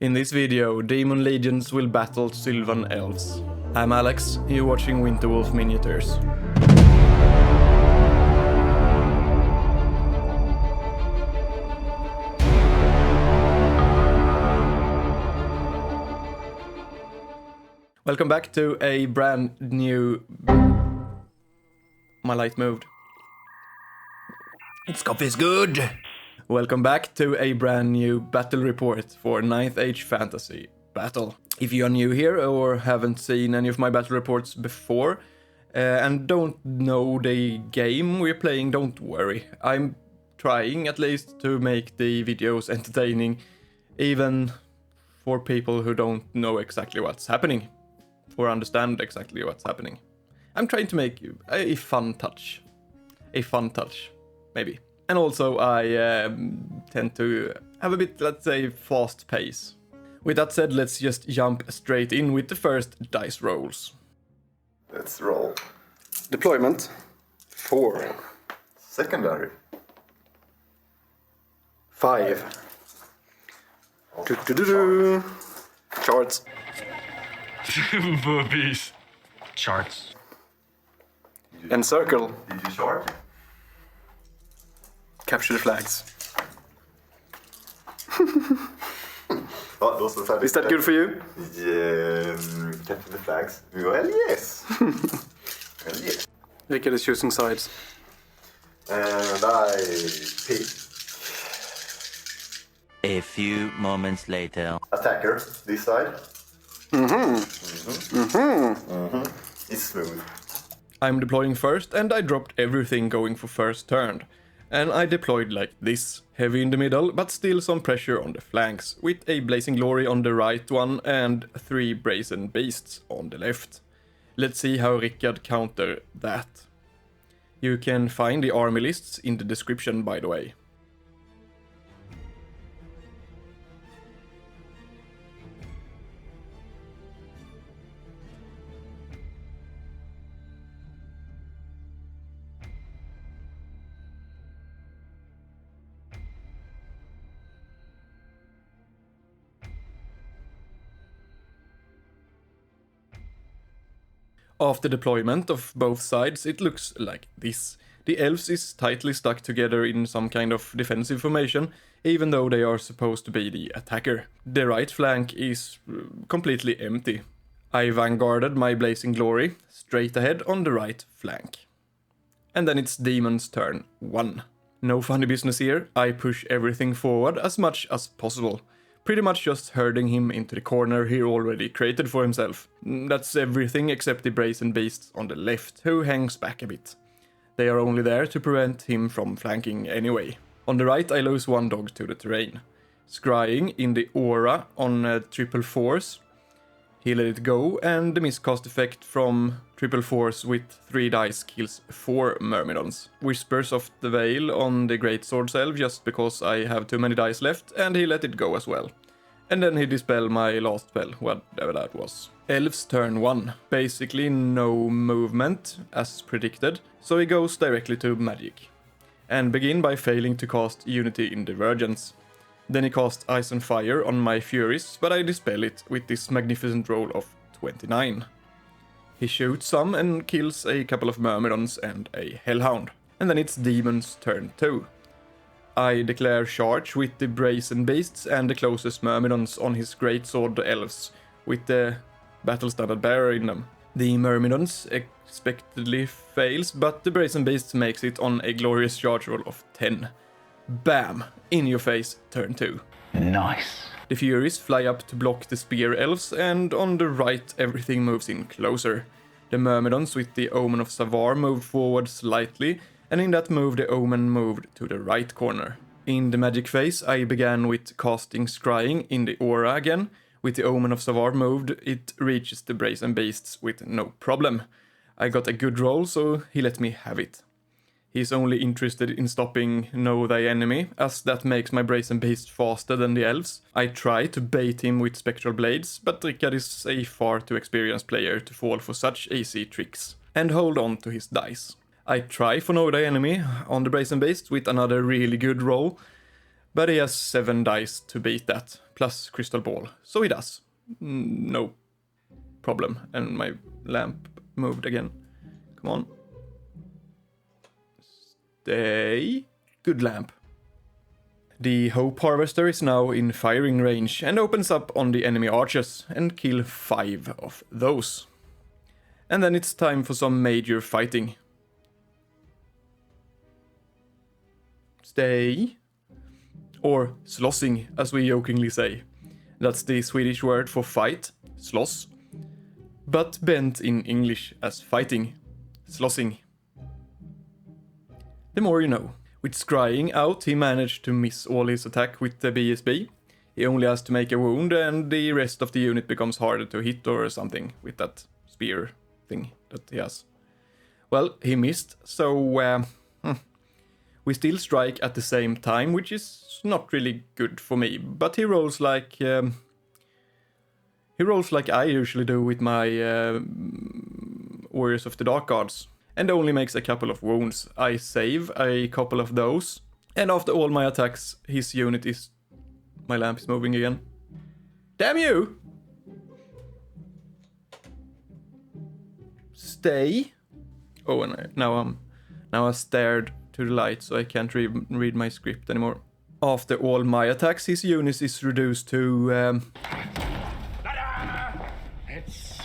In this video, Demon Legions will battle Sylvan Elves. I'm Alex, you're watching Winterwolf Miniatures. Welcome back to a brand new... My light moved. Its coffee's good! Welcome back to a brand new battle report for 9th Age Fantasy Battle. If you are new here or haven't seen any of my battle reports before and don't know the game we're playing, don't worry. I'm trying at least to make the videos entertaining, even for people who don't know exactly what's happening, or understand exactly what's happening. I'm trying to make a fun touch. A fun touch, maybe. And also, I tend to have a bit, let's say, fast pace. With that said, let's just jump straight in with the first dice rolls. Let's roll. Deployment 4. Secondary. 5. Oh, Charts. Boobies. Charts. And circle. Did you chart? Capture the flags. Ja, då så färdigt. Is that good for you? Capture the flags. Well, yes. Well, yes. Rickard is choosing sides. And I pick A few moments later. attacker, this side. It's smooth. I'm deploying first, and I dropped everything going for first turn. And I deployed like this, heavy in the middle, but still some pressure on the flanks, with a Blazing Glory on the right one and 3 Brazen Beasts on the left. Let's see how Rickard counter that. You can find the army lists in the description, by the way. After deployment of both sides, it looks like this. The elves is tightly stuck together in some kind of defensive formation, even though they are supposed to be the attacker. The right flank is completely empty. I vanguarded my Blazing Glory straight ahead on the right flank. And then it's Demon's turn 1. No funny business here, I push everything forward as much as possible. Pretty much just herding him into the corner he already created for himself. That's everything except the Brazen Beasts on the left, who hangs back a bit. They are only there to prevent him from flanking anyway. On the right I lose 1 dog to the terrain. Scrying in the aura on triple force. He let it go, and the miscast effect from triple force with 3 dice kills 4 Myrmidons. Whispers of the Veil on the Greatsword Elf just because I have too many dice left, and he let it go as well. And then he dispelled my last spell, whatever that was. Elf's turn 1. Basically no movement, as predicted, so he goes directly to magic. And begin by failing to cast Unity in Divergence. Then he casts Ice and Fire on my Furies, but I dispel it with this magnificent roll of 29. He shoots some and kills a couple of Myrmidons and a Hellhound. And then it's Demon's turn 2. I declare charge with the Brazen Beasts and the closest Myrmidons on his Greatsword Elves, with the Battle Standard Bearer in them. The Myrmidons expectedly fails, but the Brazen Beasts makes it on a glorious charge roll of 10. Bam! In your face, turn 2. Nice. The Furies fly up to block the Spear Elves, and on the right everything moves in closer. The Myrmidons with the Omen of Savar moved forward slightly, and in that move the Omen moved to the right corner. In the magic phase I began with casting Scrying in the aura again. With the Omen of Savar moved, it reaches the Brazen Beasts with no problem. I got a good roll, so he let me have it. He's only interested in stopping Know Thy Enemy, as that makes my Brazen Beast faster than the Elves. I try to bait him with Spectral Blades, but Rickard is a far too experienced player to fall for such easy tricks, and hold on to his dice. I try for Know Thy Enemy on the Brazen Beast with another really good roll, But he has 7 dice to beat that, plus Crystal Ball, so he does. No problem. And my lamp moved again. Come on. Stay. Good lamp. The Hope Harvester is now in firing range and opens up on the enemy archers and kill 5 of those. And then it's time for some major fighting. Stay. Or slossing, as we jokingly say. That's the Swedish word for fight, sloss, but bent in English as fighting, slossing. The more you know. With scrying out, he managed to miss all his attack with the BSB. He only has to make a wound and the rest of the unit becomes harder to hit or something with that spear thing that he has. Well, he missed, so we still strike at the same time, which is not really good for me, but he rolls like I usually do with my Warriors of the Dark Gods, and only makes a couple of wounds. I save a couple of those, and after all my attacks, his unit is... My lamp is moving again. Damn you! Stay. Oh, and now I stared to the light, so I can't read my script anymore. After all my attacks, his unit is reduced to... It's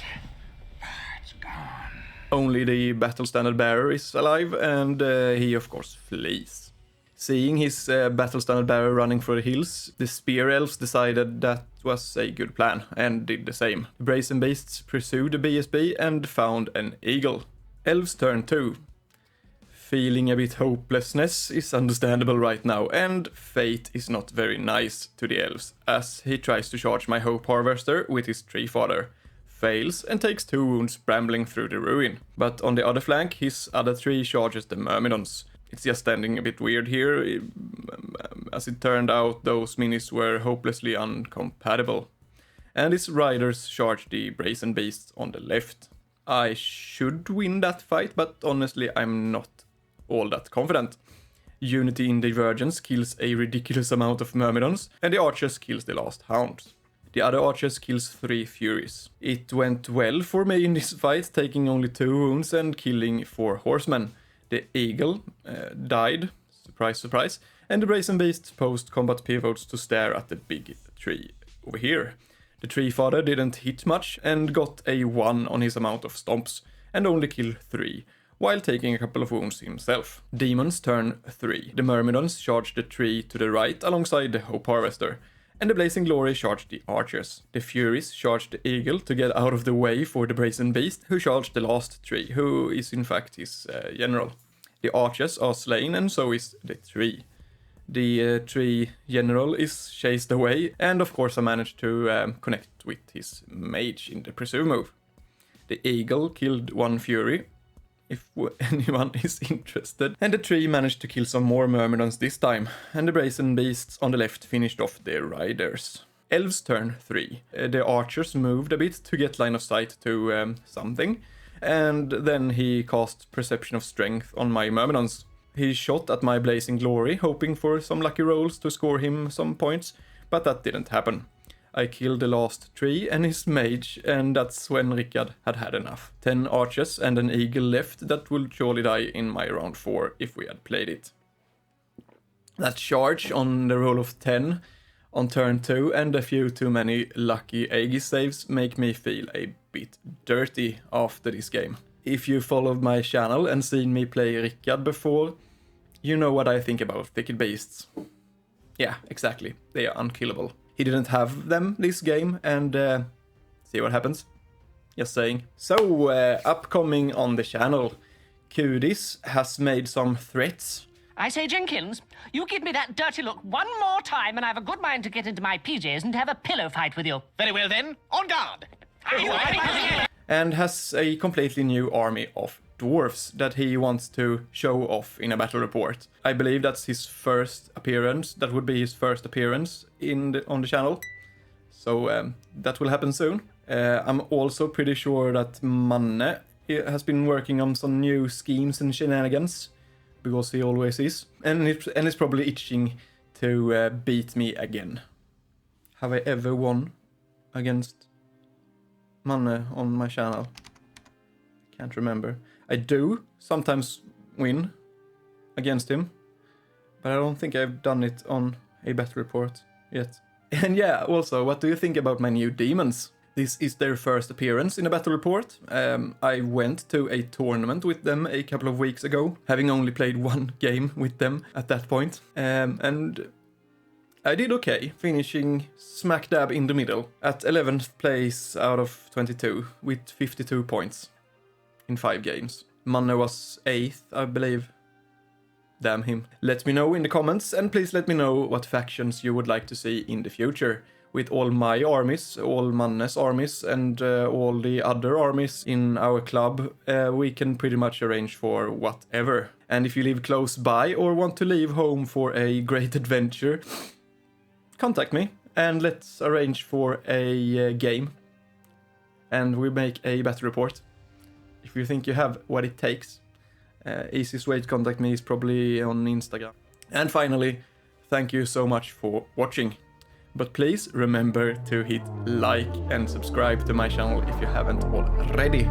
gone. Only the battle standard bearer is alive, and he of course flees. Seeing his battle standard bearer running for the hills, the Spear Elves decided that was a good plan, and did the same. The Brazen Beasts pursued the BSB and found an eagle. Elves turn 2. Feeling a bit hopelessness is understandable right now, and fate is not very nice to the elves, as he tries to charge my Hope Harvester with his Treefather, fails and takes 2 wounds brambling through the ruin. But on the other flank, his other 3 charges the Myrmidons. It's just standing a bit weird here, as it turned out those minis were hopelessly uncompatible. And his riders charge the Brazen Beasts on the left. I should win that fight, but honestly I'm not all that confident. Unity in Divergence kills a ridiculous amount of Myrmidons, and the archers kills the last hounds. The other archers kills 3 Furies. It went well for me in this fight, taking only 2 wounds and killing 4 horsemen. The eagle died, surprise surprise, and the Brazen Beast post-combat pivots to stare at the big tree over here. The Treefather didn't hit much and got a 1 on his amount of stomps, and only killed 3. While taking a couple of wounds himself. Demons turn 3. The Myrmidons charge the tree to the right alongside the Hope Harvester, and the Blazing Glory charge the archers. The Furies charge the eagle to get out of the way for the Brazen Beast, who charged the last tree, who is in fact his general. The archers are slain, and so is the tree. The tree general is chased away, and of course I managed to connect with his mage in the pursue move. The eagle killed 1 Fury, if anyone is interested. And the tree managed to kill some more Myrmidons this time, and the Brazen Beasts on the left finished off their riders. Elves turn 3. The archers moved a bit to get line of sight to something, and then he cast Perception of Strength on my Myrmidons. He shot at my Blazing Glory, hoping for some lucky rolls to score him some points, but that didn't happen. I killed the last tree and his mage, and that's when Rickard had had enough. 10 archers and an eagle left that would surely die in my round 4 if we had played it. That charge on the roll of 10 on turn 2 and a few too many lucky Aegis saves make me feel a bit dirty after this game. If you followed my channel and seen me play Rickard before, you know what I think about Thicket Beasts. Yeah, exactly. They are unkillable. He didn't have them this game, and see what happens. Just saying. So, upcoming on the channel, Kudis has made some threats. I say, Jenkins, you give me that dirty look one more time and I have a good mind to get into my PJs and have a pillow fight with you. Very well then, on guard. And has a completely new army of dwarfs that he wants to show off in a battle report. I believe that's his first appearance. That would be his first appearance on the channel. So that will happen soon. I'm also pretty sure that Manne has been working on some new schemes and shenanigans, because he always is. And he's probably itching to beat me again. Have I ever won against Manne on my channel? Can't remember. I do sometimes win against him, but I don't think I've done it on a battle report yet. And yeah, also, what do you think about my new demons? This is their first appearance in a battle report. I went to a tournament with them a couple of weeks ago, having only played one game with them at that point. And I did okay, finishing smack dab in the middle at 11th place out of 22 with 52 points in 5 games. Manne was 8th, I believe. Damn him. Let me know in the comments, and please let me know what factions you would like to see in the future. With all my armies, all Manne's armies, and all the other armies in our club, we can pretty much arrange for whatever. And if you live close by or want to leave home for a great adventure, contact me and let's arrange for a game. And we make a battle report. If you think you have what it takes. Easiest way to contact me is probably on Instagram. And finally, thank you so much for watching. But please remember to hit like and subscribe to my channel if you haven't already.